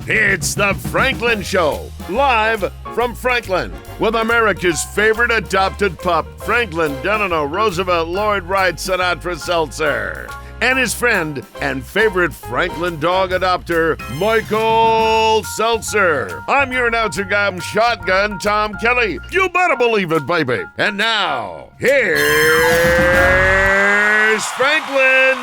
It's the Franklin Show, live from Franklin, with America's favorite adopted pup, Franklin Delano Roosevelt Lloyd Wright Sinatra Seltzer, and his friend and favorite Franklin dog adopter, Michael Seltzer. I'm your announcer guy, Shotgun Tom Kelly. You better believe it, baby. And now, here's Franklin.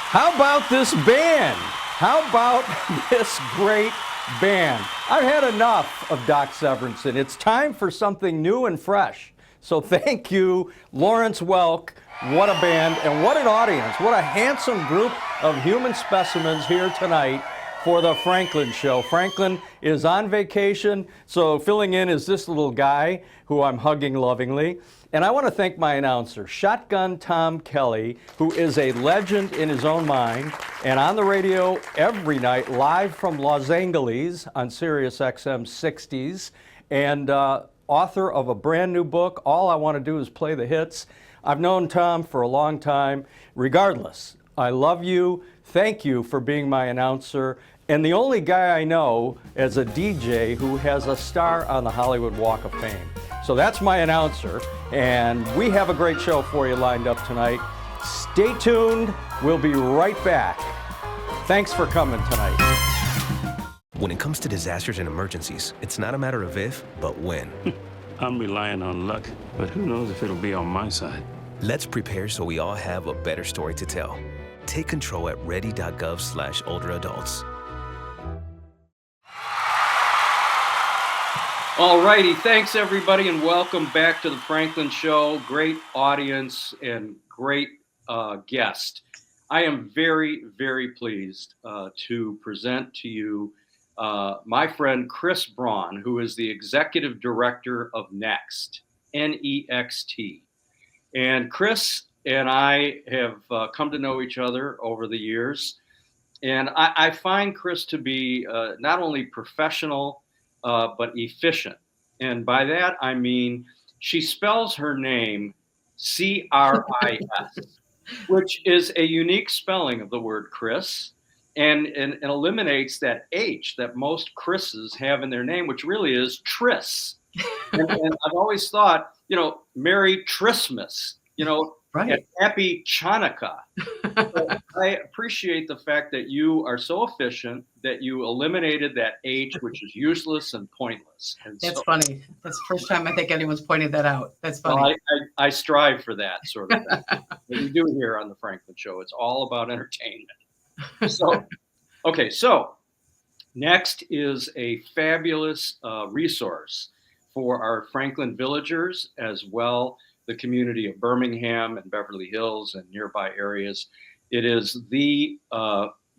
How about this band? How about this great band? I've had enough of Doc Severinsen. It's time for something new and fresh. So thank you, Lawrence Welk. What a band and what an audience. What a handsome group of human specimens here tonight for the Franklin Show. Franklin is on vacation, so filling in is this little guy who I'm hugging lovingly. And I want to thank my announcer, Shotgun Tom Kelly, who is a legend in his own mind and on the radio every night, live from Los Angeles on Sirius XM 60s, and author of a brand new book, All I Want to Do Is Play the Hits. I've known Tom for a long time. Regardless, I love you. Thank you for being my announcer. And the only guy I know as a DJ who has a star on the Hollywood Walk of Fame. So that's my announcer, and we have a great show for you lined up tonight. Stay tuned. We'll be right back. Thanks for coming tonight. When it comes to disasters and emergencies, it's not a matter of if, but when. I'm relying on luck, but who knows if it'll be on my side. Let's prepare so we all have a better story to tell. Take control at ready.gov/olderadults. All righty, thanks everybody, and welcome back to the Franklin Show. Great audience and great guest. I am very, very pleased to present to you my friend Cris Braun, who is the executive director of Next, N-E-X-T. And Cris and I have come to know each other over the years, and I find Cris to be not only professional, but efficient. And by that, I mean, she spells her name C-R-I-S, which is a unique spelling of the word Cris, and eliminates that H that most Chris's have in their name, which really is Tris. And I've always thought, Merry Christmas, right. And Happy Chanukah. So I appreciate the fact that you are so efficient that you eliminated that H, which is useless and pointless. And That's funny. That's the first time I think anyone's pointed that out. That's funny. Well, I strive for that sort of thing. What we do here on the Franklin Show, it's all about entertainment. So Next is a fabulous resource for our Franklin villagers, as well the community of Birmingham and Beverly Hills and nearby areas. It is the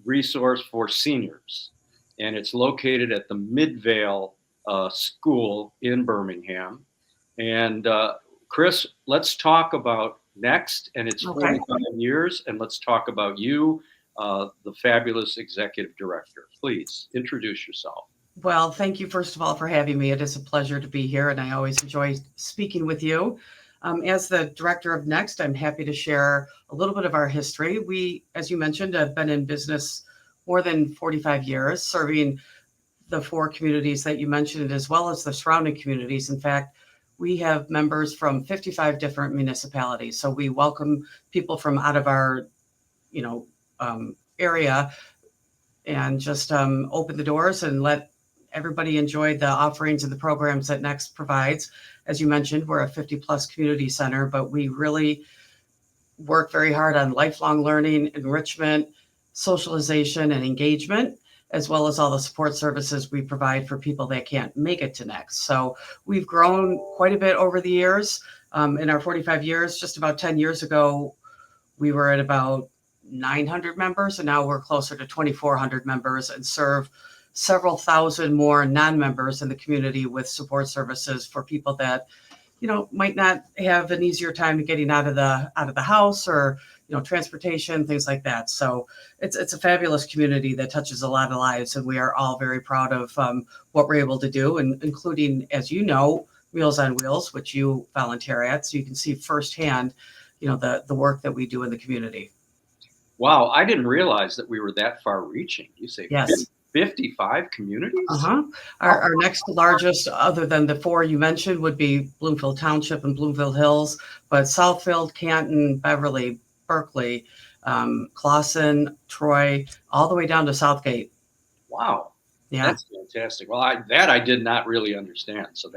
resource for seniors, and it's located at the Midvale School in Birmingham. And Cris, let's talk about Next and its 45 years, and let's talk about you, the fabulous executive director. Please introduce yourself. Well, thank you, first of all, for having me. It is a pleasure to be here, and I always enjoy speaking with you. As the director of Next, I'm happy to share a little bit of our history. We, as you mentioned, have been in business more than 45 years, serving the 4 communities that you mentioned, as well as the surrounding communities. In fact, we have members from 55 different municipalities. So we welcome people from out of our, area, and just open the doors and let everybody enjoy the offerings and the programs that Next provides. As you mentioned, we're a 50-plus community center, but we really work very hard on lifelong learning, enrichment, socialization, and engagement, as well as all the support services we provide for people that can't make it to Next. So we've grown quite a bit over the years. In our 45 years, just about 10 years ago, we were at about 900 members, and now we're closer to 2,400 members and serve several thousand more non-members in the community with support services for people that, might not have an easier time getting out of the house, or, transportation, things like that. So it's a fabulous community that touches a lot of lives, and we are all very proud of what we're able to do, and including, as you know, Meals on Wheels, which you volunteer at, so you can see firsthand, the work that we do in the community. Wow, I didn't realize that we were that far reaching. You say yes. 55 communities? Uh-huh. Our next largest, other than the four you mentioned, would be Bloomfield Township and Bloomfield Hills, but Southfield, Canton, Beverly, Berkeley, Clawson, Troy, all the way down to Southgate. Wow. Yeah. That's fantastic. Well, I did not really understand. So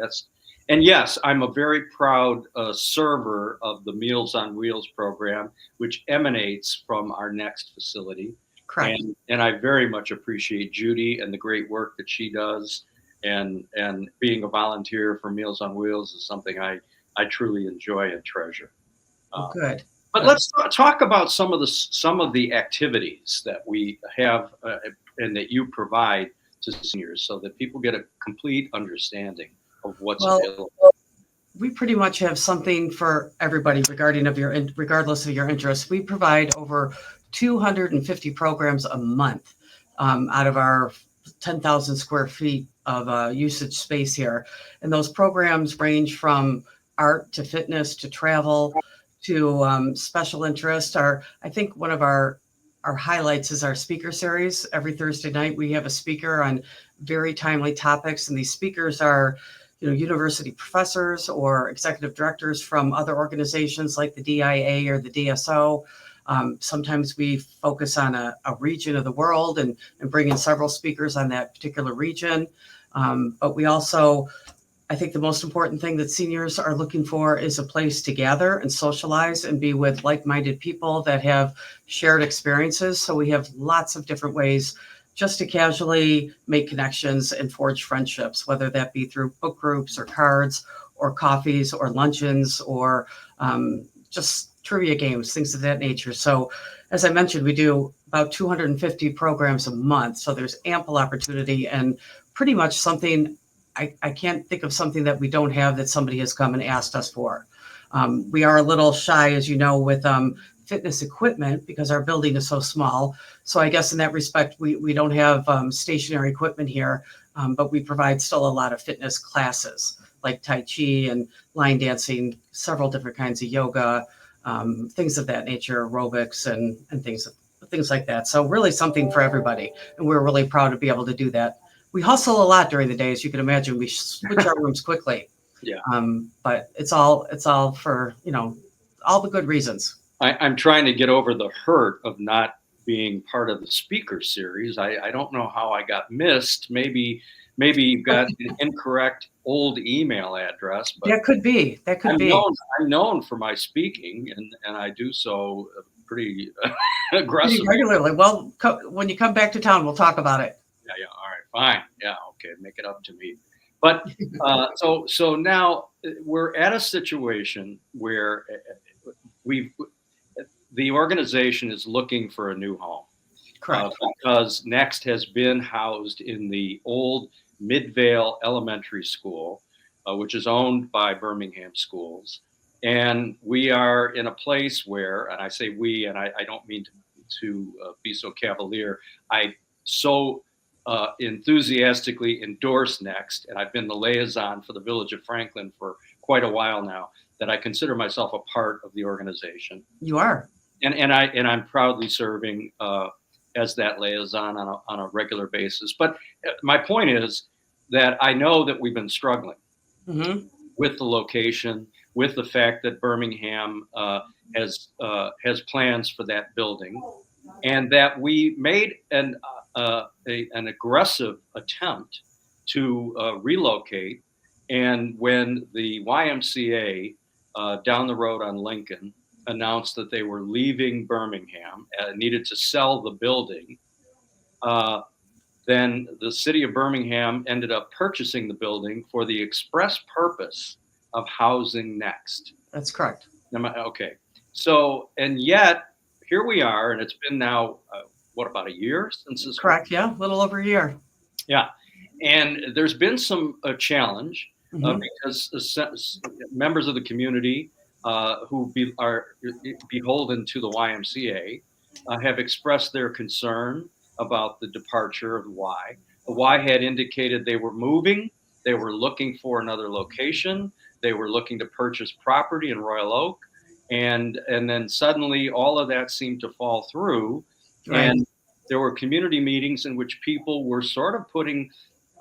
and yes, I'm a very proud server of the Meals on Wheels program, which emanates from our next facility. Correct. And I very much appreciate Judy and the great work that she does. And being a volunteer for Meals on Wheels is something I truly enjoy and treasure. Good. But let's talk about some of the activities that we have and that you provide to seniors, so that people get a complete understanding of what's available. We pretty much have something for everybody regardless of your interests. We provide over 250 programs a month out of our 10,000 square feet of usage space here. And those programs range from art to fitness to travel to special interest. I think one of our highlights is our speaker series. Every Thursday night, we have a speaker on very timely topics. And these speakers are, university professors or executive directors from other organizations like the DIA or the DSO. Sometimes we focus on a region of the world and bring in several speakers on that particular region. But we also, I think the most important thing that seniors are looking for is a place to gather and socialize and be with like-minded people that have shared experiences. So we have lots of different ways just to casually make connections and forge friendships, whether that be through book groups or cards or coffees or luncheons or just trivia games, things of that nature. So as I mentioned, we do about 250 programs a month. So there's ample opportunity and pretty much something I can't think of something that we don't have that somebody has come and asked us for. We are a little shy, as you know, with fitness equipment because our building is so small. So I guess in that respect, we don't have stationary equipment here, but we provide still a lot of fitness classes like Tai Chi and line dancing, several different kinds of yoga, things of that nature, aerobics and things like that. So really something for everybody. And we're really proud to be able to do that. We hustle a lot during the day, as you can imagine. We switch our rooms quickly. Yeah. But it's all for, all the good reasons. I'm trying to get over the hurt of not being part of the speaker series. I don't know how I got missed. Maybe you've got an incorrect old email address. But that could be. I'm known for my speaking, and I do so pretty aggressively. Pretty regularly. Well, when you come back to town, we'll talk about it. Yeah. All right. Fine. Yeah. Okay. Make it up to me. But so now we're at a situation where the organization is looking for a new home. Correct. Because Next has been housed in the old Midvale Elementary School, which is owned by Birmingham Schools. And we are in a place where, and I say we, and I don't mean to be so cavalier, I so enthusiastically endorse Next, and I've been the liaison for the Village of Franklin for quite a while now, that I consider myself a part of the organization. You are. And I'm proudly serving as that liaison on a regular basis. But my point is that I know that we've been struggling with the location, with the fact that Birmingham has plans for that building, and that we made an aggressive attempt to relocate. And when the YMCA down the road on Lincoln announced that they were leaving Birmingham and needed to sell the building, then the city of Birmingham ended up purchasing the building for the express purpose of housing Next. That's correct. Okay. So, and yet here we are, and it's been now, about a year since this? Correct. Yeah. A little over a year. Yeah. And there's been some challenge because members of the community who are beholden to the YMCA have expressed their concern about the departure of the Y. The Y had indicated they were moving, they were looking for another location, they were looking to purchase property in Royal Oak, and then suddenly all of that seemed to fall through. Right. And there were community meetings in which people were sort of putting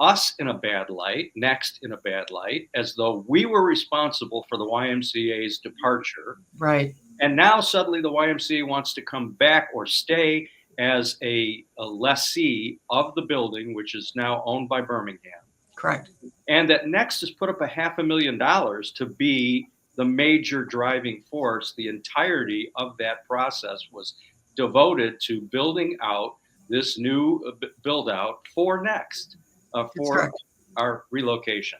us in a bad light, Next in a bad light, as though we were responsible for the YMCA's departure. Right. And now suddenly the YMCA wants to come back or stay as a lessee of the building, which is now owned by Birmingham. Correct. And that Next has put up $500,000 to be the major driving force. The entirety of that process was devoted to building out this new build out for Next, for our relocation.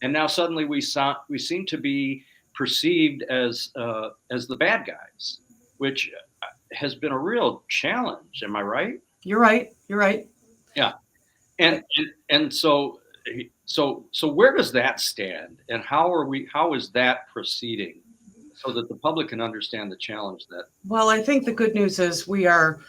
And now suddenly we seem to be perceived as the bad guys, which has been a real challenge. Am I right? You're right. You're right. Yeah. And so where does that stand, and how is that proceeding so that the public can understand the challenge that? Well, I think the good news is we are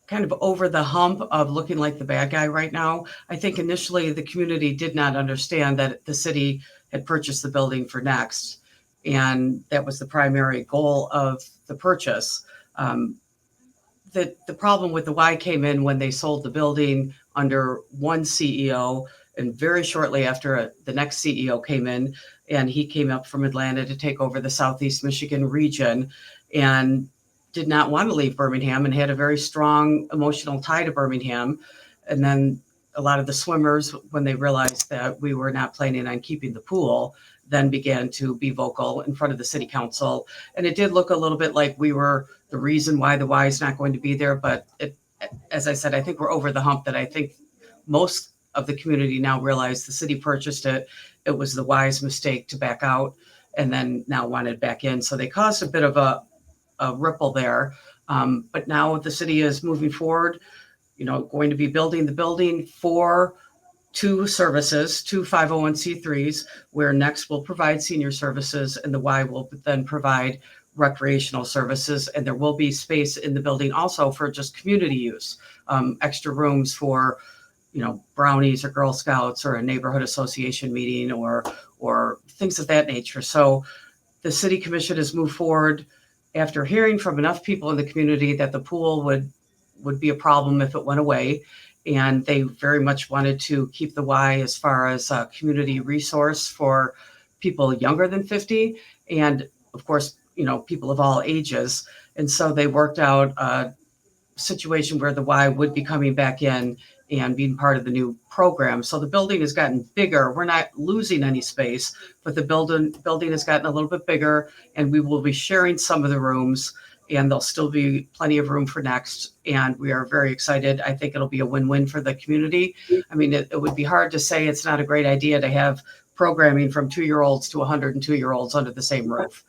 kind of over the hump of looking like the bad guy right now. I think initially the community did not understand that the city had purchased the building for Next, and that was the primary goal of the purchase. The problem with the Y came in when they sold the building under one CEO, and very shortly after the next CEO came in, and he came up from Atlanta to take over the Southeast Michigan region and did not want to leave Birmingham and had a very strong emotional tie to Birmingham. And then a lot of the swimmers, when they realized that we were not planning on keeping the pool, then began to be vocal in front of the city council. And it did look a little bit like we were the reason why the Y is not going to be there. But as I said, I think we're over the hump that I think most of the community now realize the city purchased it. It was the Y's mistake to back out and then now wanted back in. So they caused a bit of a ripple there. But now the city is moving forward, going to be building the building for two services, two 501c3s, where Next will provide senior services and the Y will then provide recreational services. And there will be space in the building also for just community use, extra rooms for, brownies or Girl Scouts or a neighborhood association meeting or things of that nature. So the city commission has moved forward after hearing from enough people in the community that the pool would be a problem if it went away. And they very much wanted to keep the Y as far as a community resource for people younger than 50. And of course, people of all ages. And so they worked out a situation where the Y would be coming back in and being part of the new program. So the building has gotten bigger. We're not losing any space, but the building has gotten a little bit bigger, and we will be sharing some of the rooms, and there'll still be plenty of room for Next. And we are very excited. I think it'll be a win-win for the community. I mean, it would be hard to say it's not a great idea to have programming from 2-year-olds to 102-year-olds under the same roof.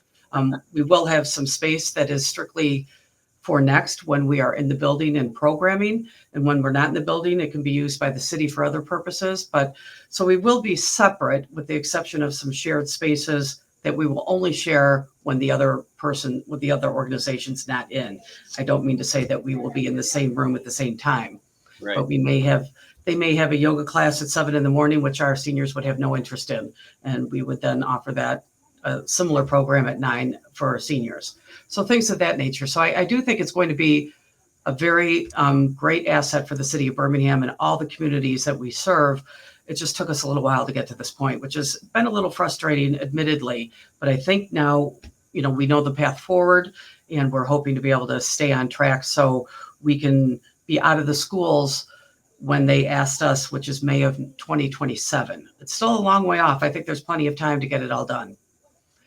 We will have some space that is strictly for Next when we are in the building and programming. And when we're not in the building, it can be used by the city for other purposes. But so we will be separate with the exception of some shared spaces that we will only share when the other organization's not in. I don't mean to say that we will be in the same room at the same time, Right. But they may have a yoga class at 7 a.m, which our seniors would have no interest in. And we would then offer that a similar program at 9 for our seniors. So things of that nature. So I do think it's going to be a very great asset for the city of Birmingham and all the communities that we serve. It just took us a little while to get to this point, which has been a little frustrating, admittedly. But I think now, we know the path forward, and we're hoping to be able to stay on track so we can be out of the schools when they asked us, which is May of 2027. It's still a long way off. I think there's plenty of time to get it all done.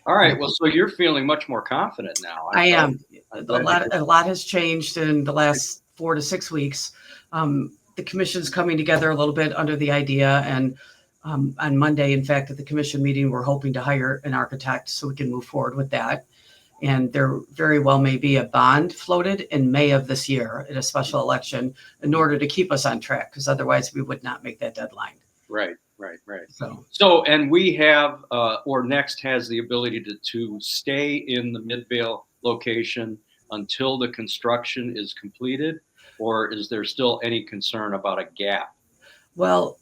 All right. Well, so you're feeling much more confident now. I am. A lot has changed in the last 4 to 6 weeks. The commission's coming together a little bit under the idea. And on Monday, in fact, at the commission meeting, we're hoping to hire an architect so we can move forward with that. And there very well may be a bond floated in May of this year at a special election in order to keep us on track, because otherwise we would not make that deadline. Right. So and we have, or Next has the ability to stay in the Midvale location until the construction is completed, or is there still any concern about a gap? Well,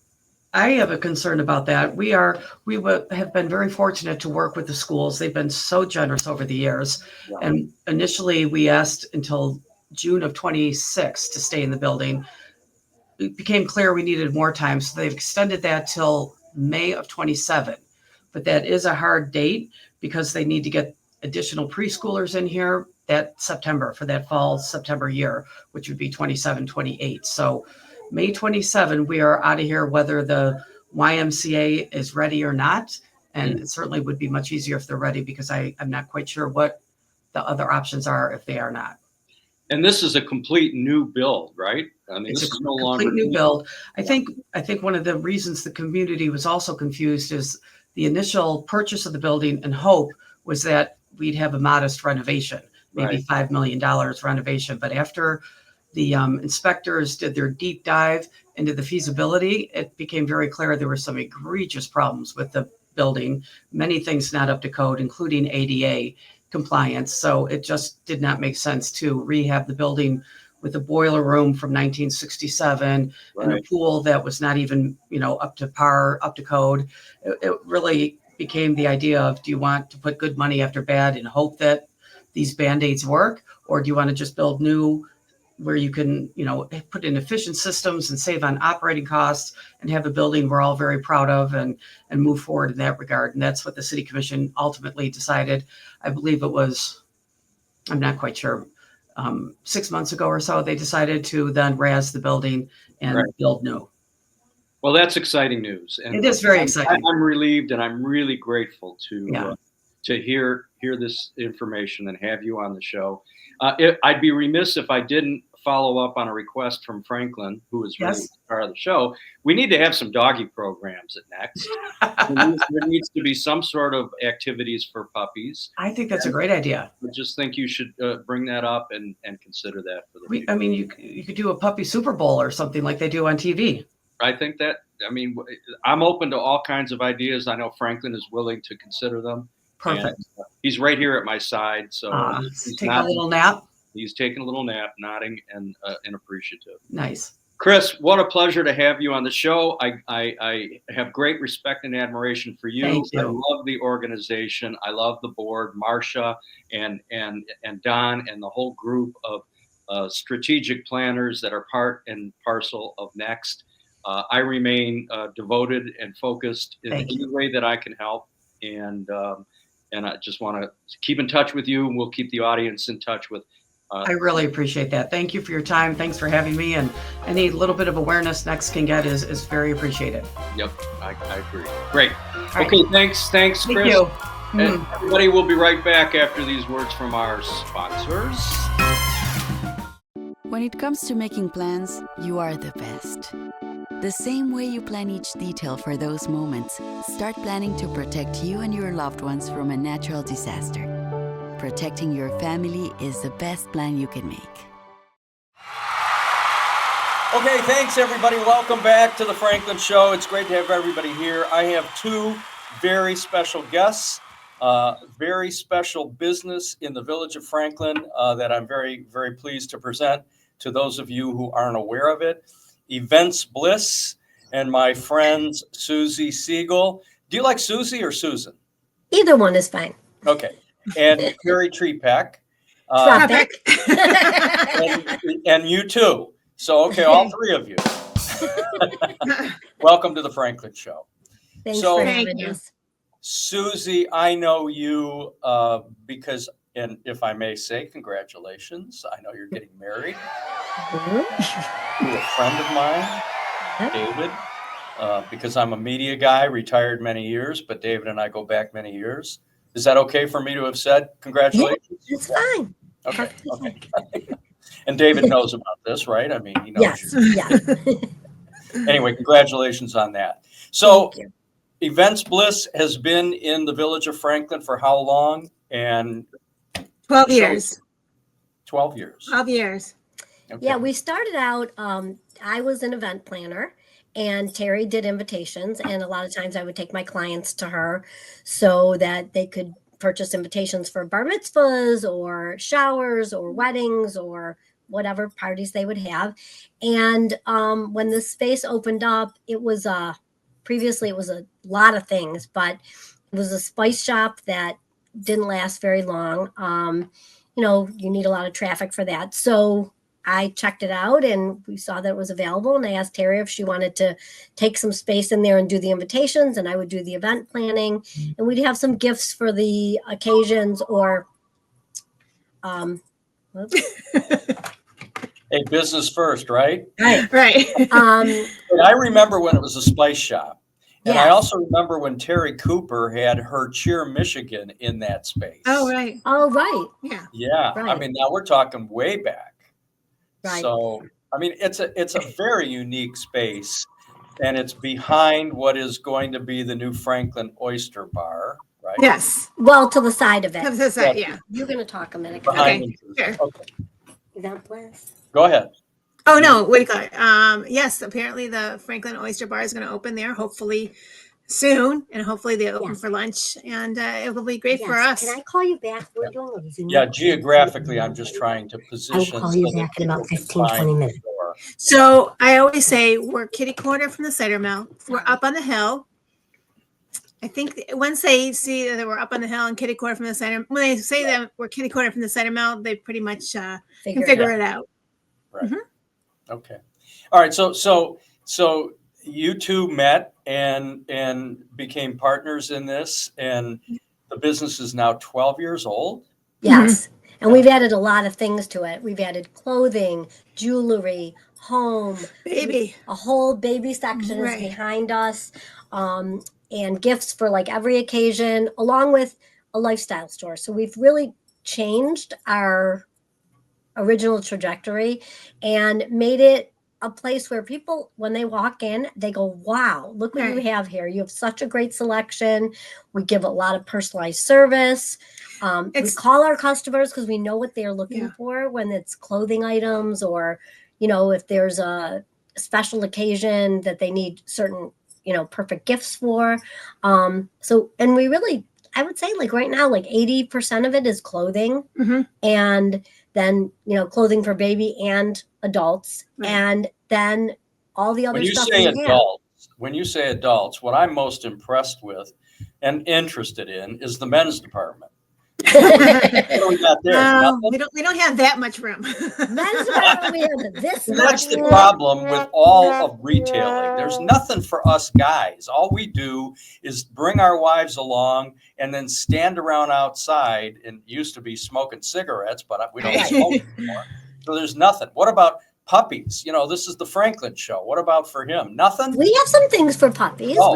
I have a concern about that. We have been very fortunate to work with the schools. They've been so generous over the years. Wow. And initially we asked until June of 26 to stay in the building. It became clear we needed more time, so they've extended that till May of 27. But that is a hard date because they need to get additional preschoolers in here that September for that fall September year, which would be 27, 28. So May 27, we are out of here, whether the YMCA is ready or not. And it certainly would be much easier if they're ready, because I'm not quite sure what the other options are if they are not. And this is a complete new build, right? I mean, It's this a is no complete longer new build. I think one of the reasons the community was also confused is the initial purchase of the building and hope was that we'd have a modest renovation, maybe Right. $5 million renovation. But after the inspectors did their deep dive into the feasibility, it became very clear there were some egregious problems with the building, many things not up to code, including ADA compliance. So it just did not make sense to rehab the building with a boiler room from 1967 and a Right. pool that was not even, up to par, up to code. It really became the idea of, do you want to put good money after bad and hope that these Band-Aids work? Or do you want to just build new where you can, put in efficient systems and save on operating costs and have a building we're all very proud of and move forward in that regard? And that's what the city commission ultimately decided. I believe it was, I'm not quite sure, 6 months ago or so, they decided to then razz the building and Right. build new. Well, that's exciting news. And It is very exciting. I'm relieved, and I'm really grateful Yeah. to hear this information and have you on the show. I'd be remiss if I didn't follow up on a request from Franklin, who is really Yes. part of the show. We need to have some doggy programs at Next. There needs to be some sort of activities for puppies. I think that's a great idea. I just think you should bring that up and consider that for the future. I mean, you could do a puppy Super Bowl or something like they do on TV. I think that, I mean, I'm open to all kinds of ideas. I know Franklin is willing to consider them. Perfect. And he's right here at my side. So he's Take a little nap. He's taking a little nap, nodding and appreciative. Nice. Chris, what a pleasure to have you on the show. I have great respect and admiration for you. Thank you. I love the organization. I love the board, Marcia and Don and the whole group of strategic planners that are part and parcel of Next. I remain devoted and focused in any way that I can help. And I just want to keep in touch with you, and we'll keep the audience in touch with. I really appreciate that. Thank you for your time. Thanks for having me. And any little bit of awareness Next can get is very appreciated. Yep, I agree. Great. Right. Okay, thanks, Chris. Thank you. And everybody, will be right back after these words from our sponsors. When it comes to making plans, you are the best. The same way you plan each detail for those moments, start planning to protect you and your loved ones from a natural disaster. Protecting your family is the best plan you can make. Okay, thanks everybody. Welcome back to the Franklin Show. It's great to have everybody here. I have two very special guests, very special business in the village of Franklin that I'm very, very pleased to present to those of you who aren't aware of it. Events Bliss and my friends Susie Siegel. Do you like Susie or Susan? Either one is fine. Okay. And Carrie Treepack. And you too. So, okay, all three of you. Welcome to the Franklin Show. Thanks for having us. Susie, I know you because, and if I may say, congratulations. I know you're getting married to a friend of mine, David, because I'm a media guy, retired many years, but David and I go back many years. Is that okay for me to have said congratulations? Yeah, it's fine. Okay. Okay. And David knows about this, right? I mean, he knows. Yes. Anyway, congratulations on that. So, Events Bliss has been in the village of Franklin for how long? And 12 years. 12 years. 12 years. Okay. Yeah, we started out, I was an event planner and Terry did invitations. And a lot of times I would take my clients to her so that they could purchase invitations for bar mitzvahs or showers or weddings or whatever parties they would have. And when the space opened up, it was previously it was a lot of things, but it was a spice shop that didn't last very long. you need a lot of traffic for that. So I checked it out and we saw that it was available, and I asked Terry if she wanted to take some space in there and do the invitations, and I would do the event planning, and we'd have some gifts for the occasions or Hey, business first, right? Right. And I remember when it was a spice shop. And I Yes. also remember when Terry Cooper had her Cheer Michigan in that space. Oh, right. Oh, right. Yeah. Yeah. I Right. mean, now we're talking way back. Right. So, I mean, it's a very unique space, and it's behind what is going to be the new Franklin Oyster Bar, right? Yes. Well, to the side of it. Have this, yeah. You're going to talk a minute. Behind Okay, it. sure. Okay. Event plans. Go ahead. Oh, no, what do you call it? Yes, apparently the Franklin Oyster Bar is going to open there, hopefully soon, and hopefully they open Yes. for lunch, and it will be great for Yes. us. Can I call you back? We're doing a Zoom. Yeah, geographically, I'm just trying to position. I'll call you so that back in about people can 15, 20 find the minutes. store. So I always say we're kitty corner from the cider mill. We're up on the hill. I think once they see that we're up on the hill and kitty corner from the cider, when they say that we're kitty corner from the cider mill, they pretty much can figure it out. Right. Okay. All right. So you two met and became partners in this, and the business is now 12 years old. Yes. And we've added a lot of things to it. We've added clothing, jewelry, home, Baby. a whole baby section is Right. behind us, and gifts for like every occasion, along with a lifestyle store. So we've really changed our original trajectory and made it a place where people, when they walk in, they go, wow, look what you Right. have here. You have such a great selection. We give a lot of personalized service. We It's- call our customers because we know what they're looking Yeah. for when it's clothing items, or, if there's a special occasion that they need certain, perfect gifts for. And we really, I would say like right now, like 80% of it is clothing. Mhm. And then, clothing for baby and adults. Right. And then all the other When you stuff say we adults, what I'm most impressed with and interested in is the men's department. have. What do we got there? No, Nothing? we don't have that much room. Men's department, we have this That's much the room. problem with all of retailing. There's nothing for us guys. All we do is bring our wives along and then stand around outside, and used to be smoking cigarettes, but we don't smoke anymore. So there's nothing. What about puppies? This is the Franklin show. What about for him? Nothing? We have some things for puppies. Oh,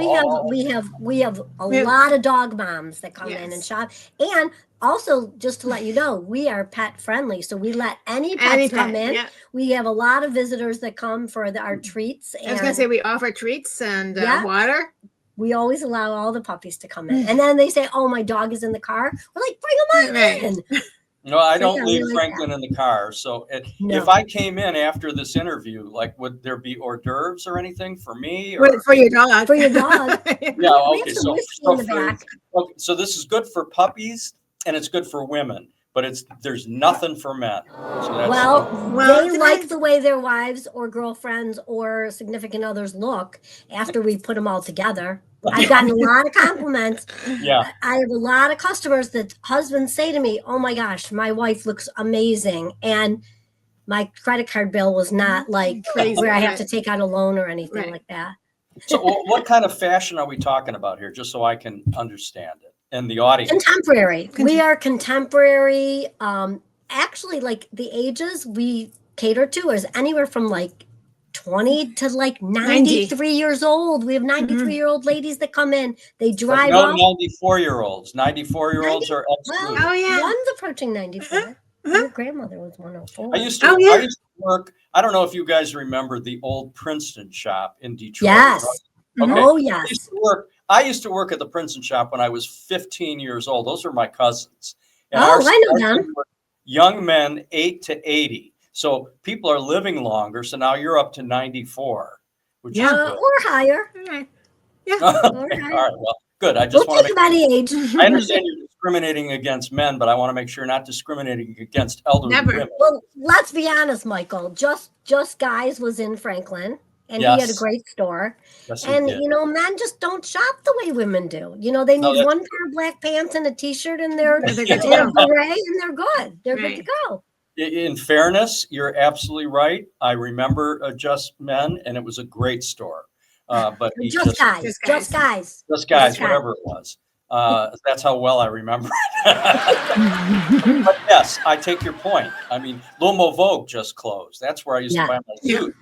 we have a We have- lot of dog moms that come in and Yes. shop. And also, just to let you know, we are pet friendly, so we let any pets Any come pet, in. yeah. We have a lot of visitors that come for our treats, I was going to and say we offer treats and Yeah. water. we always allow all the puppies to come in. And then they say, "Oh, my dog is in the car." We're like, "Bring them on Right. in." No, I So, don't yeah, leave we like Franklin in the car. So No. if I came in after this interview, like, would there be hors d'oeuvres or anything for me? Or For your dog. For your dog. yeah, We okay. have some whiskey So in the back. okay, so this is good for puppies and it's good for women, but there's nothing for men. So that's Well, Well, they it like depends. the way their wives or girlfriends or significant others look after we put them all together. I've gotten a lot of compliments. yeah. I have a lot of customers that husbands say to me, "Oh my gosh, my wife looks amazing." And my credit card bill was not like Crazy, where I have right. to take out a loan or anything Right. like that. So what kind of fashion are we talking about here, just so I can understand it and the audience? Contemporary. We are contemporary. Actually, like the ages we cater to is anywhere from like 20 to like 93 years old. We have 93-year-old ladies that come in. They But drive no up. 94-year-olds. 94-year-olds are Well, excluded. Oh, yeah. one's approaching 94. Your grandmother was 104. I used to work. I don't know if you guys remember the old Princeton shop in Detroit. Yes. Okay. Oh, I yes. used to work at the Princeton shop when I was 15 years old. Those are my cousins. And Oh, our I know stores them. were young men 8 to 80. So people are living longer. So now you're up to 94, which is good. Or higher. All right. Okay. All right. Well, good. I just We'll want take to them by the age. I understand you're discriminating against men, but I want to make sure you're not discriminating against elderly Never. women. Well, let's be honest, Michael. Just Guys was in Franklin, and he had a Yes. great store. Yes, he And did. Men just don't shop the way women do. They No, need that's one pair of black pants and a t-shirt and they're They're and good to a go. beret and they're good. They're good to Right. go. In fairness, you're absolutely right. I remember Just Men, and it was a great store. But he Just guys. Just Just guys. Just Guys, Guys. whatever it was. That's how well I remember it. But yes, I take your point. I mean, L'Uomo Vogue just closed. That's where I used to buy my suit.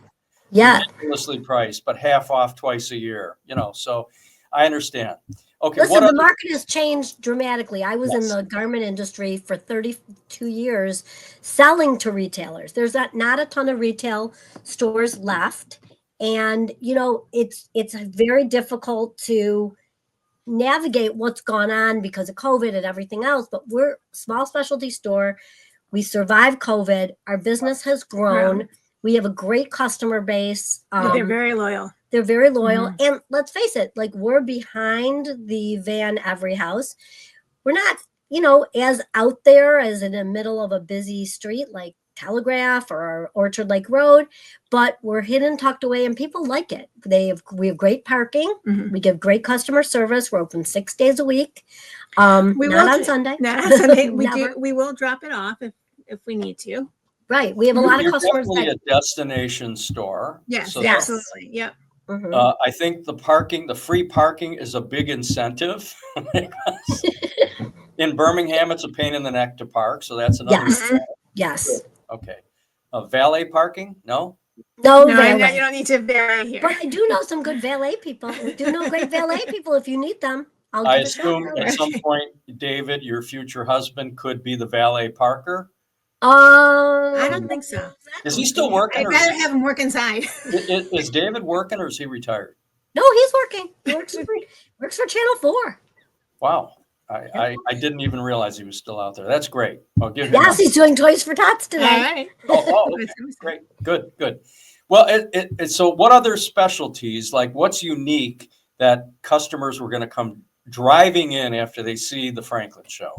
Yeah. Ridiculously priced, but half off twice a year. So I understand. Okay, Listen, what the other? market has changed dramatically. I was in Yes. the garment industry for 32 years selling to retailers. There's not a ton of retail stores left. And, it's very difficult to navigate what's gone on because of COVID and everything else. But we're a small specialty store. We survived COVID. Our business has grown. We have a great customer base. They're very loyal. They're very loyal. And let's face it, like we're behind the Van Every House. We're not, as out there as in the middle of a busy street like Telegraph or Orchard Lake Road, but we're hidden, tucked away, and people like it. We have great parking. We give great customer service. We're open 6 days a week. Not on Sunday. Not on Sunday. Never. We will drop it off if we need to. Right. We have a lot of You're customers definitely that. a destination store. Yes, So Yes. absolutely. Yep. I think the free parking is a big incentive. In Birmingham, it's a pain in the neck to park, so that's another. Yes. Yes. Okay. Valet parking? No? No, No, valet. you don't need to vary here. But I do know some good valet people. I do know great valet people if you need them. I'll I give a shout assume out. at some point, David, your future husband, could be the valet parker. I don't think so. Is he still working? I'd Or rather have him work inside. is David working, or is he retired? No, he's working. He works for Channel 4. Wow. I didn't even realize he was still out there. That's great. I'll give him. Yes, he's doing Toys for Tots All today. right. Okay. Great. Good. Well, so what other specialties, like what's unique that customers were going to come driving in after they see the Franklin show?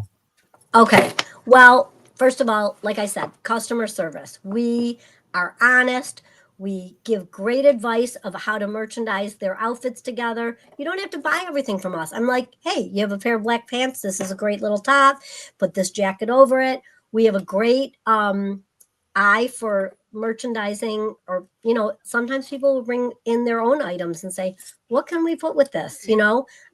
Okay. Well, first of all, like I said, customer service. We are honest. We give great advice of how to merchandise their outfits together. You don't have to buy everything from us. I'm like, hey, you have a pair of black pants. This is a great little top. Put this jacket over it. We have a great eye for merchandising, or, sometimes people will bring in their own items and say, what can we put with this? We're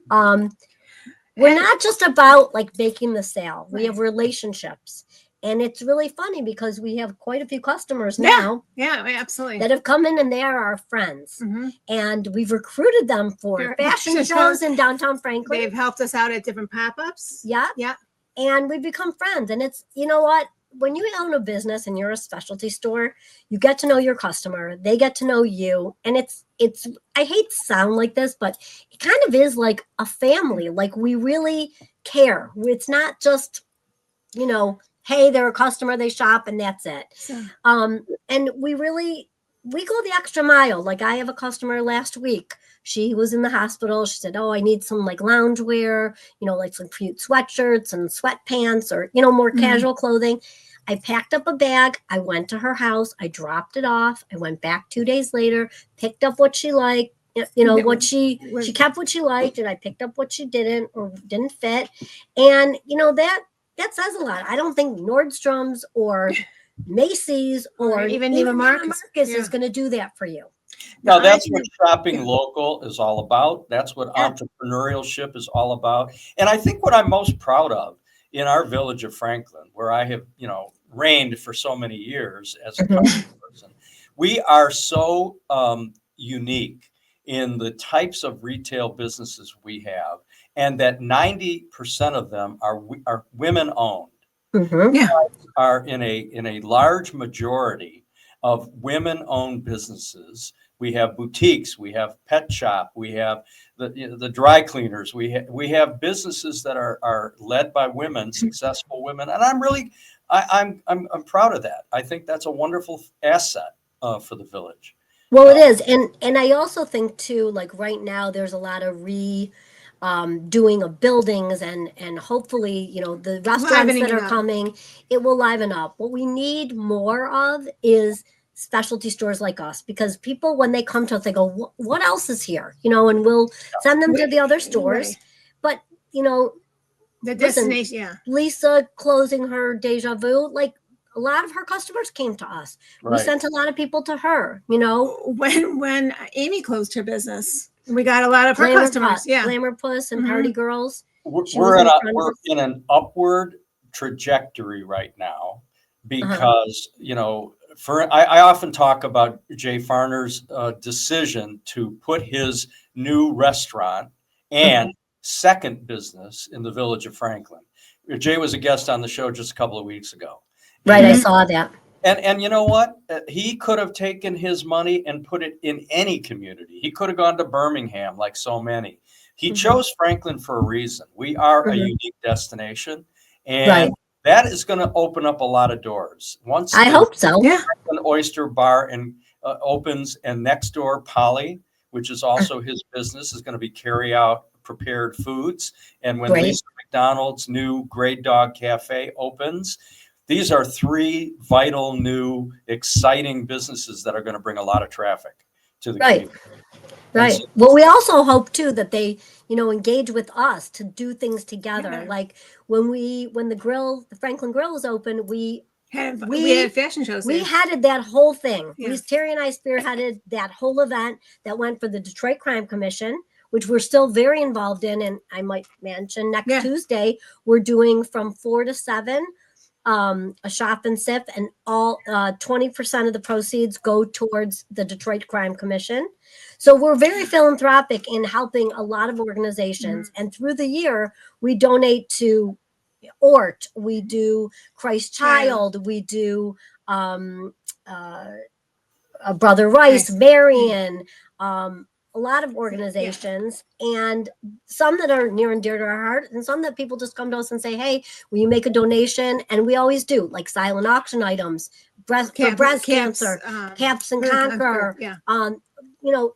not just about like making the sale. We have relationships. And it's really funny because we have quite a few customers now. Yeah, absolutely. That have come in and they are our friends. And we've recruited them for fashion shows in downtown Franklin. They've helped us out at different pop-ups. Yeah. And we've become friends. And it's, you know what? When you own a business and you're a specialty store, you get to know your customer. They get to know you. And it's, I hate to sound like this, but it kind of is like a family. Like we really care. It's not just, hey, they're a customer, they shop, and that's it. And we go the extra mile. Like I have a customer last week. She was in the hospital. She said, oh, I need some like loungewear, like some cute sweatshirts and sweatpants or, more casual clothing. I packed up a bag. I went to her house. I dropped it off. I went back 2 days later, picked up what she liked. What she kept what she liked, and I picked up what she didn't or didn't fit. And, that says a lot. I don't think Nordstrom's or Macy's or even Neiman Marcus is going to do that for you. No, that's what shopping local is all about. That's what entrepreneurship is all about. And I think what I'm most proud of in our village of Franklin, where I have, reigned for so many years as a customer person, we are so unique in the types of retail businesses we have, and that 90% of them are women owned. Are in a large majority of women owned businesses. We have boutiques, we have pet shop, we have the dry cleaners, we have businesses that are led by women, successful women, and I'm proud of that. I think that's a wonderful asset for the village. Well, it is. And I also think too, like right now, there's a lot of doing of buildings and hopefully, the restaurants that are coming, it will liven up. What we need more of is specialty stores like us, because people, when they come to us, they go, what else is here? You know, and we'll send them to the other stores. Right. But, you know, The listen, destination, yeah. Lisa closing her Deja Vu, like a lot of her customers came to us. We Right. sent a lot of people to her, you know. When Amy closed her business, we got a lot of her Glamour customers. Yeah. Glamour Puss and Mhm. Party Girls. She We're was in in front of we're us. in an upward trajectory right now because you know, I often talk about Jay Farner's decision to put his new restaurant and second business in the village of Franklin. Jay was a guest on the show just a couple of weeks ago. Right, I saw that. And you know what? He could have taken his money and put it in any community. He could have gone to Birmingham like so many. He chose Franklin for a reason. We are a unique destination, and that is going to open up a lot of doors. Once I hope so. Yeah. Franklin Oyster Bar and opens, and next door Polly, which is also his business, is going to be carry out prepared foods. And when Lisa McDonald's new Great Dog Cafe opens, these are 3 vital, new, exciting businesses that are going to bring a lot of traffic to the community. Right. So, Well, we also hope too that they, you know, engage with us to do things together. Yeah. Like when the Franklin Grill was open, we had fashion shows. We there. headed that whole thing. Yeah. Terry and I spearheaded that whole event that went for the Detroit Crime Commission, which we're still very involved in. And I might mention next Tuesday, we're doing from 4 to 7. A shop and sip, and all 20% of the proceeds go towards the Detroit Crime Commission. So we're very philanthropic in helping a lot of organizations. And through the year, we donate to ORT, we do Christ Child, we do Brother Rice, Marion, a lot of organizations, and some that are near and dear to our heart, and some that people just come to us and say, hey, will you make a donation? And we always do, like silent auction items, breast cancer, Caps and Conquer. You know,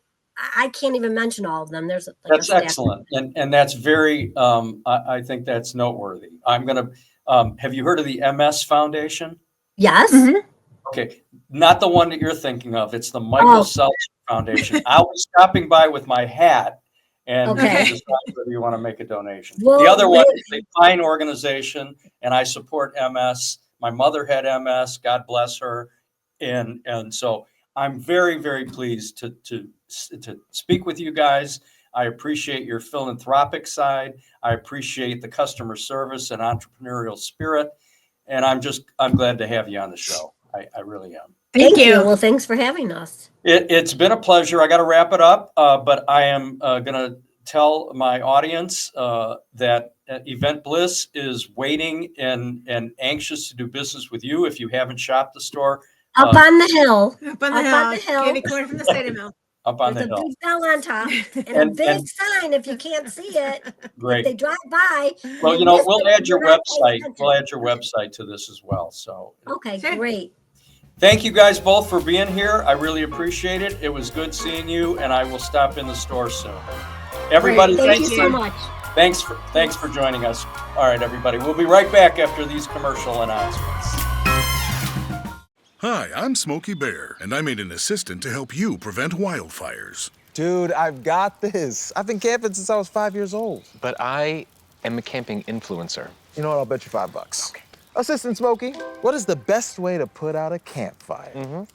I can't even mention all of them. There's that's excellent. And that's very, I think that's noteworthy. I'm going to, have you heard of the MS Foundation? Yes. Okay. Not the one that you're thinking of. It's the Michael Seltzer Foundation. I was stopping by with my hat and decide whether you want to make a donation. Well, the other one is a fine organization, and I support MS. My mother had MS, God bless her. And so I'm very, very pleased to speak with you guys. I appreciate your philanthropic side. I appreciate the customer service and entrepreneurial spirit. And I'm glad to have you on the show. I really am. Thank you. Well, thanks for having us. It's been a pleasure. I got to wrap it up, but I am going to tell my audience that Event Bliss is waiting and anxious to do business with you. If you haven't shopped the store, up on the hill, up on the hill, candy corn from the cider mill. Up on There's the hill. Big bell on top and a big sign if you can't see it. Great. If they drive by. Well, you know, we'll add your website. We'll add your website to this as well. So. Okay, great. Thank you guys both for being here. I really appreciate it. It was good seeing you, and I will stop in the store soon. Everybody, thank you so much. Thanks for joining us. All right, everybody. We'll be right back after these commercial announcements. Hi, I'm Smokey Bear, and I made an assistant to help you prevent wildfires. Dude, I've got this. I've been camping since I was 5 years old. But I am a camping influencer. You know what? I'll bet you $5. Okay. Assistant Smokey, what is the best way to put out a campfire?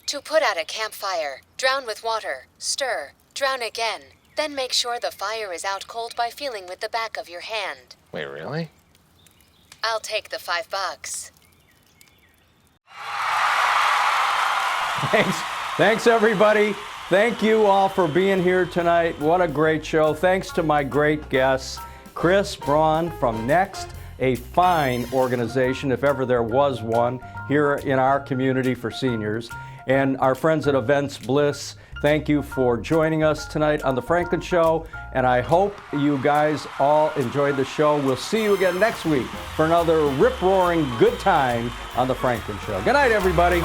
To put out a campfire, drown with water, stir, drown again. Then make sure the fire is out cold by feeling with the back of your hand. Wait, really? I'll take the $5. Thanks everybody. Thank you all for being here tonight. What a great show. Thanks to my great guests, Cris Braun from Next, a fine organization, if ever there was one, here in our community for seniors, and our friends at Events Bliss. Thank you for joining us tonight on The Franklin Show, and I hope you guys all enjoyed the show. We'll see you again next week for another rip-roaring good time on The Franklin Show. Good night, everybody.